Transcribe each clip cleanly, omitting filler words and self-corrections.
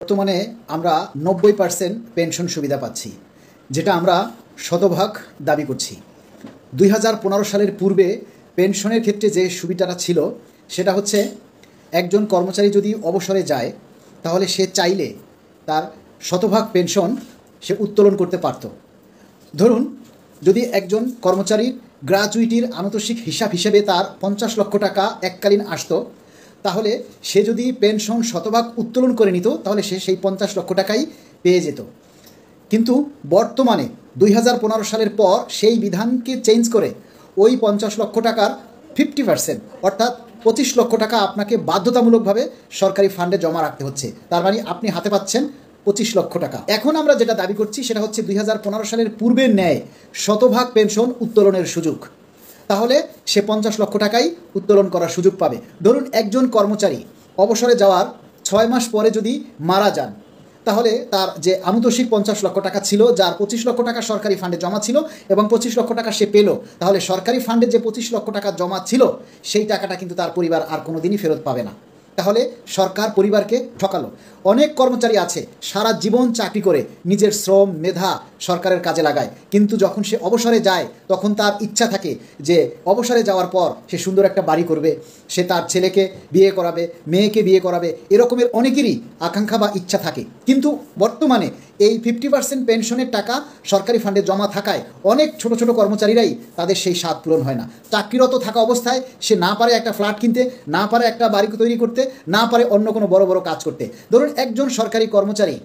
বর্তমানে আমরা 90% পেনশন সুবিধা পাচ্ছি, যেটা আমরা শতভাগ দাবি করছি। 2015 সালের পূর্বে পেনশনের ক্ষেত্রে যে সুবিধাটা ছিল সেটা হচ্ছে একজন কর্মচারী যদি অবসরে যায় তাহলে সে চাইলে তার শতভাগ পেনশন সে উত্তোলন করতে পারত। ধরুন, যদি একজন কর্মচারীর গ্র্যাচুইটির আনুতোষিক হিসাব হিসেবে তার 50 লক্ষ টাকা এককালীন আসতো, তাহলে সে যদি পেনশন শতভাগ উত্তোলন করে নিত তাহলে সে সেই 50 লক্ষ টাকাই পেয়ে যেত। কিন্তু বর্তমানে 2015 সালের পর সেই বিধানকে চেঞ্জ করে ওই 50 লক্ষ টাকার 50% অর্থাৎ 25 লক্ষ টাকা আপনাকে বাধ্যতামূলকভাবে সরকারি ফান্ডে জমা রাখতে হচ্ছে। তার মানে আপনি হাতে পাচ্ছেন 25 লক্ষ টাকা। এখন আমরা যেটা দাবি করছি সেটা হচ্ছে 2015 সালের পূর্বের ন্যায় শতভাগ পেনশন উত্তোলনের সুযোগ। তাহলে সে 50 লক্ষ টাকাই উত্তোলন করার সুযোগ পাবে। ধরুন, একজন কর্মচারী অবসরে যাওয়ার 6 মাস পরে যদি মারা যান, তাহলে তার যে আনুতোষিক 50 লক্ষ টাকা ছিল, যার 25 লক্ষ টাকা সরকারি ফান্ডে জমা ছিল এবং 25 লক্ষ টাকা সে পেল, তাহলে সরকারি ফান্ডে যে 25 লক্ষ টাকা জমা ছিল সেই টাকাটা কিন্তু তার পরিবার আর কোনো দিনই ফেরত পাবে না। তাহলে সরকার পরিবারকে ঠকালো। অনেক কর্মচারী আছে সারা জীবন চাকরি করে নিজের শ্রম মেধা সরকারের কাজে লাগায়, কিন্তু যখন সে অবসরে যায় তখন তার ইচ্ছা থাকে যে অবসরে যাওয়ার পর সে সুন্দর একটা বাড়ি করবে, সে তার ছেলেকে বিয়ে করাবে, মেয়েকে বিয়ে করাবে, এরকমের অনেকেরই আকাঙ্ক্ষা বা ইচ্ছা থাকে। কিন্তু বর্তমানে এই 50% পেনশনের টাকা সরকারি ফান্ডে জমা থাকায় অনেক ছোট ছোট কর্মচারীরাই তাদের সেই স্বাদ পূরণ হয় না। চাকরিরত থাকা অবস্থায় সে না পারে একটা ফ্ল্যাট কিনতে, না পারে একটা বাড়ি তৈরি করতে, না পারে অন্য কোনো বড় বড় কাজ করতে। ধরুন, একজন সরকারি কর্মচারী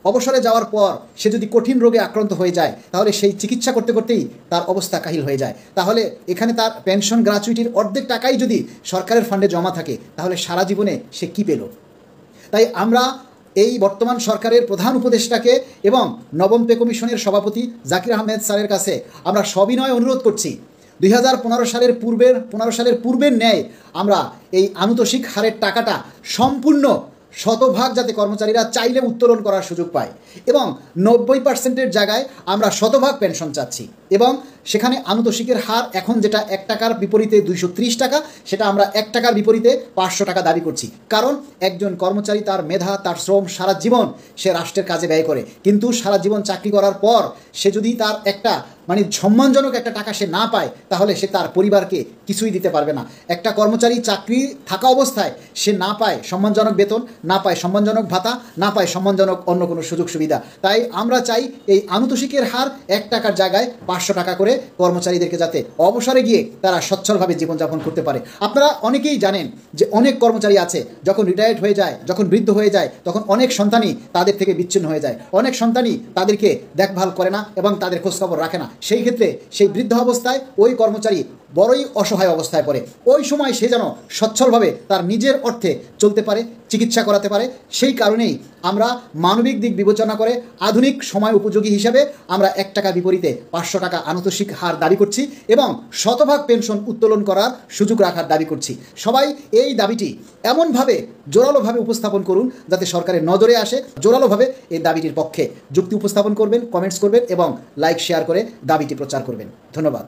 অবসরে যাওয়ার পর সে যদি কঠিন রোগে আক্রান্ত হয়ে যায় তাহলে সেই চিকিৎসা করতে করতেই তার অবস্থা কাহিল হয়ে যায়। তাহলে এখানে তার পেনশন গ্র্যাচুইটির অর্ধেক টাকাই যদি সরকারের ফান্ডে জমা থাকে তাহলে সারা জীবনে সে কী পেল? তাই আমরা এই বর্তমান সরকারের প্রধান উপদেষ্টাকে এবং নবম পে কমিশনের সভাপতি জাকির আহমেদ স্যারের কাছে আমরা সবিনয় অনুরোধ করছি, 2015 সালের পূর্বের ন্যায় আমরা এই আনুতোষিক হারের টাকাটা সম্পূর্ণ শতভাগ যাতে কর্মচারীরা চাইলে উত্তোলন করার সুযোগ পায় এবং 90%-এর জায়গায় আমরা শতভাগ পেনশন চাচ্ছি। এবং সেখানে আনুতোষিকের হার এখন যেটা 1 টাকার বিপরীতে 230 টাকা, সেটা আমরা 1 টাকার বিপরীতে 500 টাকা দাবি করছি। কারণ একজন কর্মচারী তার মেধা, তার শ্রম সারা জীবন সে রাষ্ট্রের কাজে ব্যয় করে, কিন্তু সারা জীবন চাকরি করার পর সে যদি তার একটা সম্মানজনক একটা টাকা সে না পায় তাহলে সে তার পরিবারকে কিছুই দিতে পারবে না। একটা কর্মচারী চাকরি থাকা অবস্থায় সে না পায় সম্মানজনক বেতন, না পায় সম্মানজনক ভাতা, না পায় সম্মানজনক অন্য কোনো সুযোগ সুবিধা। তাই আমরা চাই এই আনুতোষিকের হার 1 টাকার জায়গায় 500 টাকা করে কর্মচারীদেরকে যাতে অবসরে গিয়ে তারা সচ্ছলভাবে জীবনযাপন করতে পারে। আপনারা অনেকেই জানেন যে অনেক কর্মচারী আছে যখন রিটায়ার্ড হয়ে যায়, যখন বৃদ্ধ হয়ে যায়, তখন অনেক সন্তানই তাদের থেকে বিচ্ছিন্ন হয়ে যায়, অনেক সন্তানই তাদেরকে দেখভাল করে না এবং তাদের খোঁজখবর রাখে না। সেই ক্ষেত্রে সেই বৃদ্ধ অবস্থায় ওই কর্মচারী বড়ই অসহায় অবস্থায় পড়ে। ওই সময় সে যেন সচ্ছলভাবে তার নিজের অর্থে চলতে পারে, চিকিৎসা করাতে পারে। সেই কারণেই আমরা মানবিক দিক বিবেচনা করে আধুনিক সময় উপযোগী হিসাবে আমরা 1 টাকা বিপরীতে 500 টাকা আনুতোষিক হার দাবি করছি এবং শতভাগ পেনশন উত্তোলন করার সুযোগ রাখার দাবি করছি। সবাই এই দাবিটি এমনভাবে জোরালোভাবে উপস্থাপন করুন যাতে সরকারের নজরে আসে। জোরালোভাবে এই দাবিটির পক্ষে যুক্তি উপস্থাপন করবেন, কমেন্টস করবেন এবং লাইক শেয়ার করে দাবিটি প্রচার করবেন। ধন্যবাদ।